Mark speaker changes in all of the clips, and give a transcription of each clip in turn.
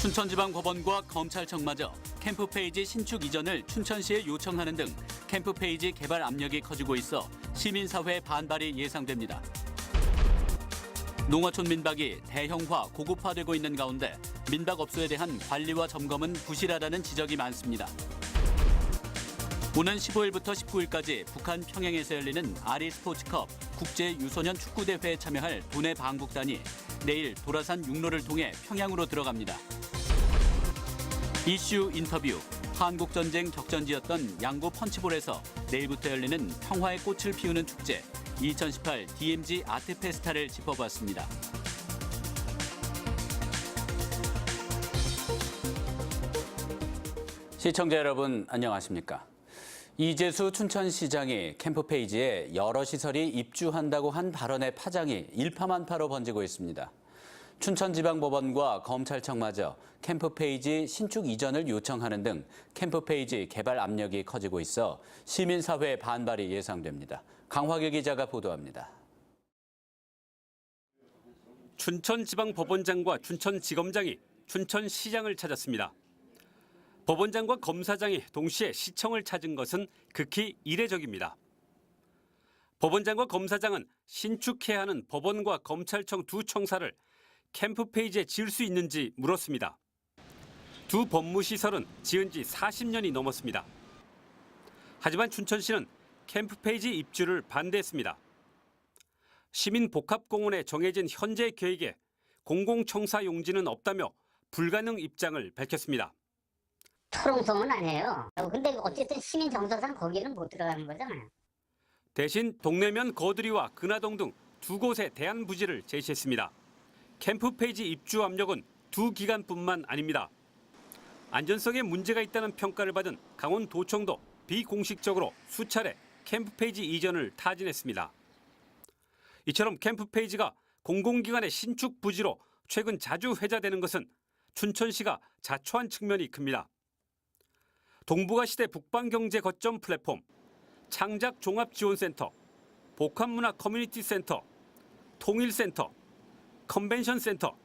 Speaker 1: 춘천지방법원과 검찰청마저 캠프페이지 신축 이전을 춘천시에 요청하는 등 캠프페이지 개발 압력이 커지고 있어 시민사회 반발이 예상됩니다. 농어촌 민박이 대형화, 고급화되고 있는 가운데 민박업소에 대한 관리와 점검은 부실하다는 지적이 많습니다. 오는 15일부터 19일까지 북한 평양에서 열리는 아리스포츠컵 국제유소년 축구대회에 참여할 도내 방북단이 내일 도라산 육로를 통해 평양으로 들어갑니다. 이슈 인터뷰, 한국전쟁 격전지였던 양구 펀치볼에서 내일부터 열리는 평화의 꽃을 피우는 축제 2018 DMZ 아트 페스타를 짚어봤습니다. 시청자 여러분 안녕하십니까? 이재수 춘천시장이 캠프페이지에 여러 시설이 입주한다고 한 발언의 파장이 일파만파로 번지고 있습니다. 춘천지방법원과 검찰청마저 캠프페이지 신축 이전을 요청하는 등 캠프페이지 개발 압력이 커지고 있어 시민사회 반발이 예상됩니다. 강화길 기자가 보도합니다.
Speaker 2: 춘천지방법원장과 춘천지검장이 춘천시장을 찾았습니다. 법원장과 검사장이 동시에 시청을 찾은 것은 극히 이례적입니다. 법원장과 검사장은 신축해야 하는 법원과 검찰청 두 청사를 캠프페이지에 지을 수 있는지 물었습니다. 두 법무시설은 지은 지 40년이 넘었습니다. 하지만 춘천시는 캠프페이지 입주를 반대했습니다. 시민복합공원에 정해진 현재 계획에 공공청사 용지는 없다며 불가능 입장을 밝혔습니다.
Speaker 3: 토롱성은 아니에요. 근데 어쨌든 시민 정서상 거기는 못 들어가는 거잖아요.
Speaker 2: 대신 동래면 거두리와 근화동 등 두 곳의 대안 부지를 제시했습니다. 캠프페이지 입주 압력은 두 기관뿐만 아닙니다. 안전성에 문제가 있다는 평가를 받은 강원도청도 비공식적으로 수차례 캠프페이지 이전을 타진했습니다. 이처럼 캠프페이지가 공공기관의 신축 부지로 최근 자주 회자되는 것은 춘천시가 자초한 측면이 큽니다. 동북아 시대 북방경제 거점 플랫폼, 창작종합지원센터, 복합문화 커뮤니티 센터, 통일센터, 컨벤션 센터,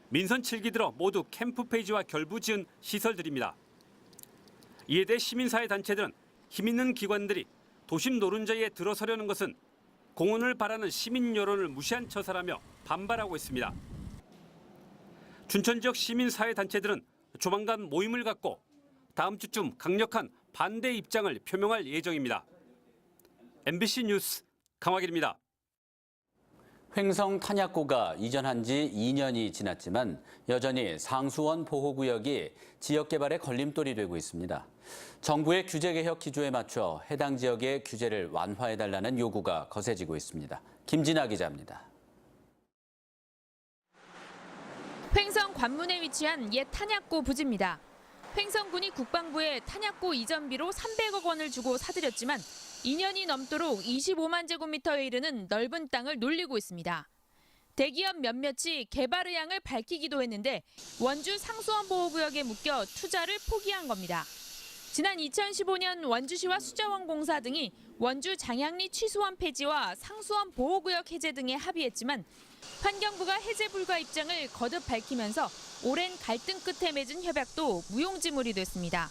Speaker 2: 민선 7기 들어 모두 캠프페이지와 결부지은 시설들입니다. 이에 대해 시민사회 단체들은 힘있는 기관들이 도심 노른자에 들어서려는 것은 공헌을 바라는 시민 여론을 무시한 처사라며 반발하고 있습니다. 춘천 지역 시민사회 단체들은 조만간 모임을 갖고 다음 주쯤 강력한 반대 입장을 표명할 예정입니다. MBC 뉴스 강화길입니다.
Speaker 1: 횡성 탄약고가 이전한 지 2년이 지났지만 여전히 상수원 보호구역이 지역개발의 걸림돌이 되고 있습니다. 정부의 규제개혁 기조에 맞춰 해당 지역의 규제를 완화해달라는 요구가 거세지고 있습니다. 김진아 기자입니다.
Speaker 4: 횡성 관문에 위치한 옛 탄약고 부지입니다. 횡성군이 국방부에 탄약고 이전비로 300억 원을 주고 사들였지만 2년이 넘도록 25만 제곱미터에 이르는 넓은 땅을 놀리고 있습니다. 대기업 몇몇이 개발 의향을 밝히기도 했는데 원주 상수원 보호구역에 묶여 투자를 포기한 겁니다. 지난 2015년 원주시와 수자원공사 등이 원주 장양리 취수원 폐지와 상수원 보호구역 해제 등에 합의했지만 환경부가 해제 불가 입장을 거듭 밝히면서 오랜 갈등 끝에 맺은 협약도 무용지물이 됐습니다.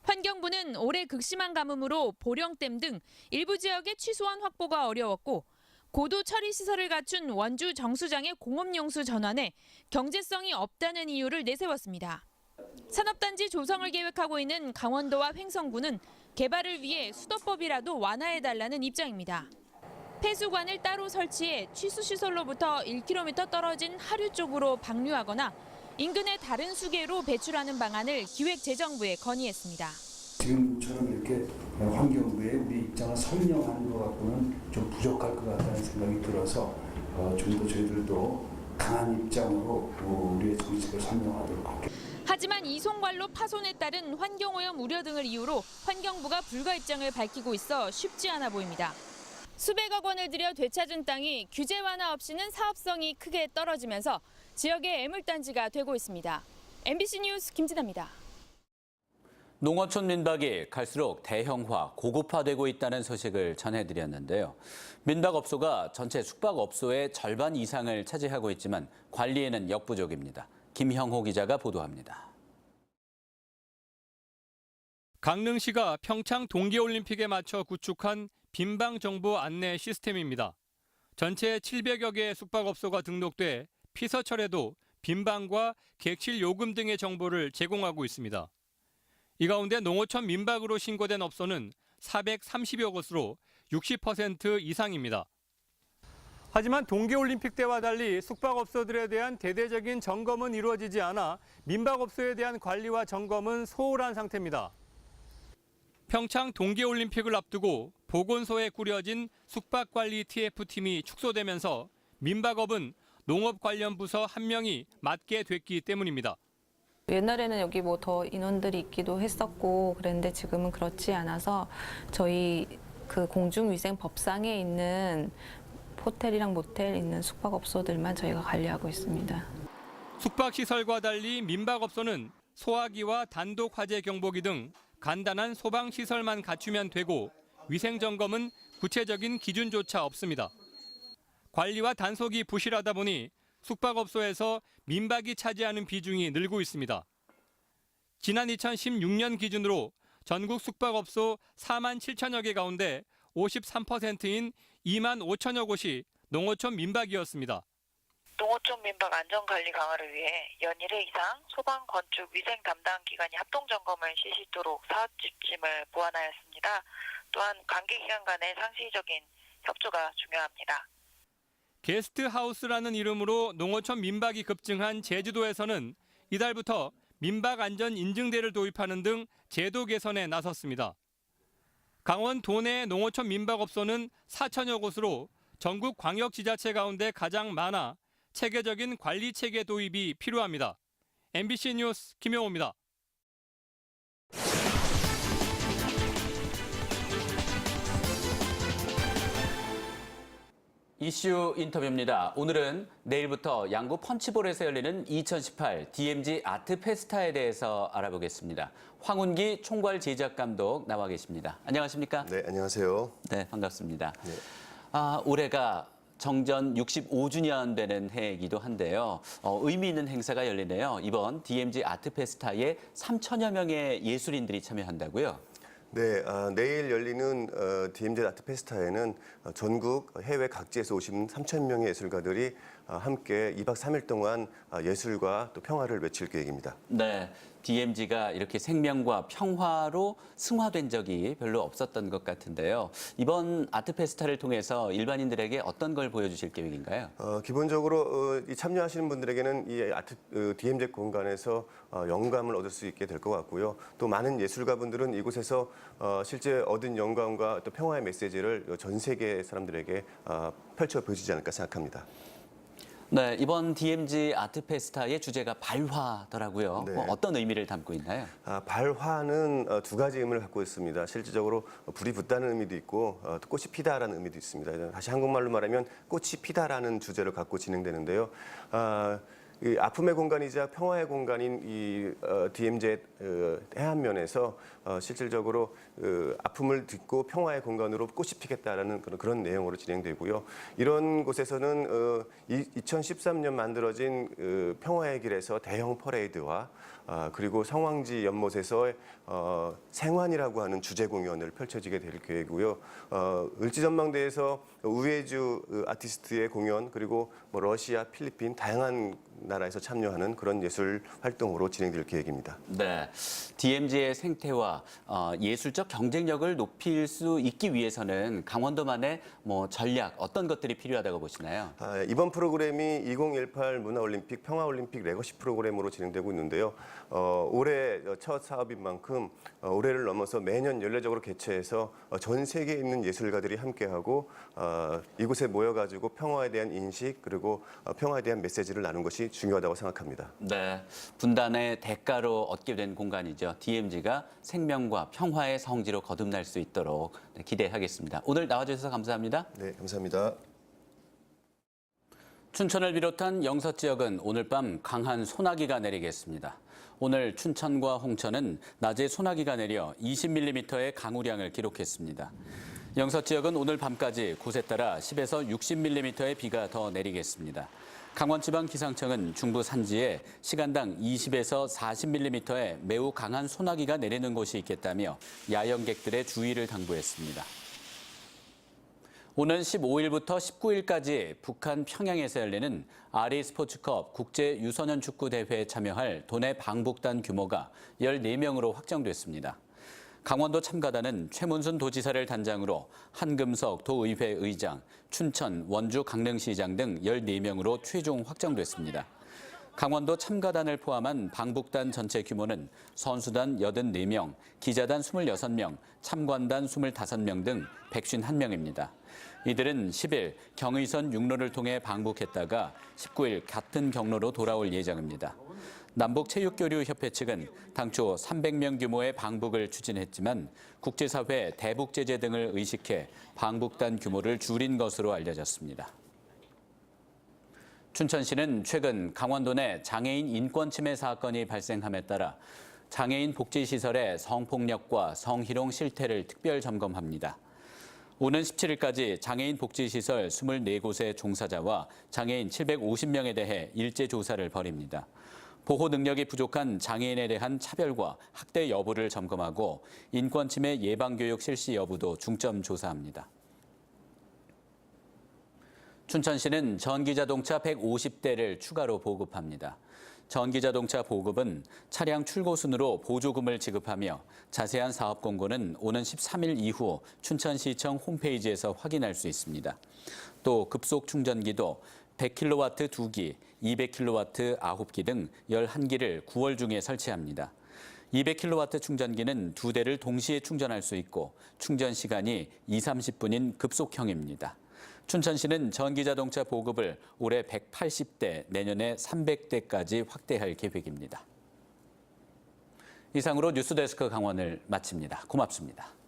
Speaker 4: 환경부는 올해 극심한 가뭄으로 보령댐 등 일부 지역의 취수원 확보가 어려웠고 고도 처리 시설을 갖춘 원주 정수장의 공업용수 전환에 경제성이 없다는 이유를 내세웠습니다. 산업단지 조성을 계획하고 있는 강원도와 횡성군은 개발을 위해 수도법이라도 완화해달라는 입장입니다. 폐수관을 따로 설치해 취수시설로부터 1km 떨어진 하류 쪽으로 방류하거나 인근의 다른 수계로 배출하는 방안을 기획재정부에 건의했습니다.
Speaker 5: 지금처럼 이렇게 환경부에 우리 입장을 설명하는 것 갖고는 좀 부족할 것 같다는 생각이 들어서 좀 더 저희들도 강한 입장으로 우리의 정책을 설명하도록 할게요.
Speaker 4: 하지만 이송관로 파손에 따른 환경오염 우려 등을 이유로 환경부가 불가 입장을 밝히고 있어 쉽지 않아 보입니다. 수백억 원을 들여 되찾은 땅이 규제 완화 없이는 사업성이 크게 떨어지면서 지역의 애물단지가 되고 있습니다. MBC 뉴스 김진아입니다.
Speaker 1: 농어촌 민박이 갈수록 대형화, 고급화되고 있다는 소식을 전해드렸는데요. 민박업소가 전체 숙박업소의 절반 이상을 차지하고 있지만 관리에는 역부족입니다. 김형호 기자가 보도합니다.
Speaker 6: 강릉시가 평창 동계올림픽에 맞춰 구축한 빈방 정보 안내 시스템입니다. 전체 700여 개의 숙박업소가 등록돼 피서철에도 빈방과 객실 요금 등의 정보를 제공하고 있습니다. 이 가운데 농어촌 민박으로 신고된 업소는 430여 곳으로 60% 이상입니다. 하지만 동계올림픽 때와 달리 숙박업소들에 대한 대대적인 점검은 이루어지지 않아 민박업소에 대한 관리와 점검은 소홀한 상태입니다. 평창 동계올림픽을 앞두고 보건소에 꾸려진 숙박관리 TF팀이 축소되면서 민박업은 농업 관련 부서 한 명이 맡게 됐기 때문입니다.
Speaker 7: 옛날에는 여기 뭐 더 인원들이 있기도 했었고 그랬는데 지금은 그렇지 않아서 저희 그 공중위생법상에 있는 호텔이랑 모텔 있는 숙박업소들만 저희가 관리하고 있습니다.
Speaker 6: 숙박시설과 달리 민박업소는 소화기와 단독 화재 경보기 등 간단한 소방시설만 갖추면 되고 위생점검은 구체적인 기준조차 없습니다. 관리와 단속이 부실하다 보니 숙박업소에서 민박이 차지하는 비중이 늘고 있습니다. 지난 2016년 기준으로 전국 숙박업소 4만 7천여 개 가운데 53%인 2만 5천여 곳이 농어촌 민박이었습니다.
Speaker 8: 농어촌 민박 안전관리 강화를 위해 연일 1회 이상 소방, 건축, 위생 담당 기관이 합동점검을 실시토록 사업 지침을 보완하였습니다. 또한 관계기관 간의 상시적인 협조가 중요합니다.
Speaker 6: 게스트하우스라는 이름으로 농어촌 민박이 급증한 제주도에서는 이달부터 민박 안전 인증대를 도입하는 등 제도 개선에 나섰습니다. 강원 도내 농어촌 민박업소는 4천여 곳으로 전국 광역지자체 가운데 가장 많아 체계적인 관리 체계 도입이 필요합니다. MBC 뉴스 김영호입니다.
Speaker 1: 이슈 인터뷰입니다. 오늘은 내일부터 양구 펀치볼에서 열리는 2018 DMZ 아트 페스타에 대해서 알아보겠습니다. 황운기 총괄 제작 감독 나와 계십니다. 안녕하십니까?
Speaker 9: 네, 안녕하세요.
Speaker 1: 네, 반갑습니다.
Speaker 9: 네.
Speaker 1: 올해가 정전 65주년 되는 해이기도 한데요. 의미 있는 행사가 열리네요. 이번 DMZ 아트 페스타에 3천여 명의 예술인들이 참여한다고요?
Speaker 9: 네, 내일 열리는 DMZ 아트 페스타에는 전국 해외 각지에서 오신 3,000명의 예술가들이 함께 2박 3일 동안 예술과 또 평화를 외칠 계획입니다.
Speaker 1: 네, DMZ가 이렇게 생명과 평화로 승화된 적이 별로 없었던 것 같은데요. 이번 아트 페스타를 통해서 일반인들에게 어떤 걸 보여주실 계획인가요?
Speaker 9: 기본적으로 이 참여하시는 분들에게는 이 아트 DMZ 공간에서 영감을 얻을 수 있게 될 것 같고요. 또 많은 예술가분들은 이곳에서 실제 얻은 영감과 또 평화의 메시지를 전 세계 사람들에게 펼쳐 보여주지 않을까 생각합니다.
Speaker 1: 네, 이번 DMZ 아트 페스타의 주제가 발화더라고요.
Speaker 9: 네.
Speaker 1: 어떤 의미를 담고 있나요?
Speaker 9: 발화는 두 가지 의미를 갖고 있습니다. 실질적으로 불이 붙다는 의미도 있고 또 꽃이 피다라는 의미도 있습니다. 다시 한국말로 말하면 꽃이 피다라는 주제를 갖고 진행되는데요. 이 아픔의 공간이자 평화의 공간인 이 DMZ 해안면에서 실질적으로 아픔을 딛고 평화의 공간으로 꽃이 피겠다라는 그런 내용으로 진행되고요. 이런 곳에서는 2013년 만들어진 평화의 길에서 대형 퍼레이드와 그리고 성황지 연못에서의 생환이라고 하는 주제 공연을 펼쳐지게 될 계획이고요. 을지전망대에서 우회주 아티스트의 공연 그리고 뭐 러시아, 필리핀 다양한 나라에서 참여하는 그런 예술 활동으로 진행될 계획입니다.
Speaker 1: 네, DMZ의 생태와 예술적 경쟁력을 높일 수 있기 위해서는 강원도만의 전략 어떤 것들이 필요하다고 보시나요?
Speaker 9: 이번 프로그램이 2018 문화올림픽 평화올림픽 레거시 프로그램으로 진행되고 있는데요. 올해 첫 사업인 만큼 올해를 넘어서 매년 연례적으로 개최해서 전 세계에 있는 예술가들이 함께하고 이곳에 모여가지고 평화에 대한 인식 그리고 평화에 대한 메시지를 나누는 것이 중요하다고 생각합니다.
Speaker 1: 네, 분단의 대가로 얻게 된 공간이죠. DMZ가 생명과 평화의 성지로 거듭날 수 있도록 기대하겠습니다. 오늘 나와주셔서 감사합니다.
Speaker 9: 네, 감사합니다.
Speaker 1: 춘천을 비롯한 영서 지역은 오늘 밤 강한 소나기가 내리겠습니다. 오늘 춘천과 홍천은 낮에 소나기가 내려 20mm의 강우량을 기록했습니다. 영서 지역은 오늘 밤까지 곳에 따라 10에서 60mm의 비가 더 내리겠습니다. 강원지방기상청은 중부 산지에 시간당 20에서 40mm의 매우 강한 소나기가 내리는 곳이 있겠다며 야영객들의 주의를 당부했습니다. 오는 15일부터 19일까지 북한 평양에서 열리는 아리스포츠컵 국제 유소년 축구 대회에 참여할 도내 방북단 규모가 14명으로 확정됐습니다. 강원도 참가단은 최문순 도지사를 단장으로 한금석 도의회 의장, 춘천, 원주 강릉시장 등 14명으로 최종 확정됐습니다. 강원도 참가단을 포함한 방북단 전체 규모는 선수단 84명, 기자단 26명, 참관단 25명 등 151명입니다. 이들은 10일 경의선 육로를 통해 방북했다가 19일 같은 경로로 돌아올 예정입니다. 남북체육교류협회 측은 당초 300명 규모의 방북을 추진했지만 국제사회 대북제재 등을 의식해 방북단 규모를 줄인 것으로 알려졌습니다. 춘천시는 최근 강원도 내 장애인 인권 침해 사건이 발생함에 따라 장애인 복지시설의 성폭력과 성희롱 실태를 특별 점검합니다. 오는 17일까지 장애인 복지시설 24곳의 종사자와 장애인 750명에 대해 일제 조사를 벌입니다. 보호 능력이 부족한 장애인에 대한 차별과 학대 여부를 점검하고 인권 침해 예방 교육 실시 여부도 중점 조사합니다. 춘천시는 전기자동차 150대를 추가로 보급합니다. 전기자동차 보급은 차량 출고 순으로 보조금을 지급하며 자세한 사업 공고는 오는 13일 이후 춘천시청 홈페이지에서 확인할 수 있습니다. 또 급속 충전기도 100kW 2기, 200kW 9기 등 11기를 9월 중에 설치합니다. 200kW 충전기는 2대를 동시에 충전할 수 있고 충전 시간이 20-30분인 급속형입니다. 춘천시는 전기자동차 보급을 올해 180대, 내년에 300대까지 확대할 계획입니다. 이상으로 뉴스데스크 강원을 마칩니다. 고맙습니다.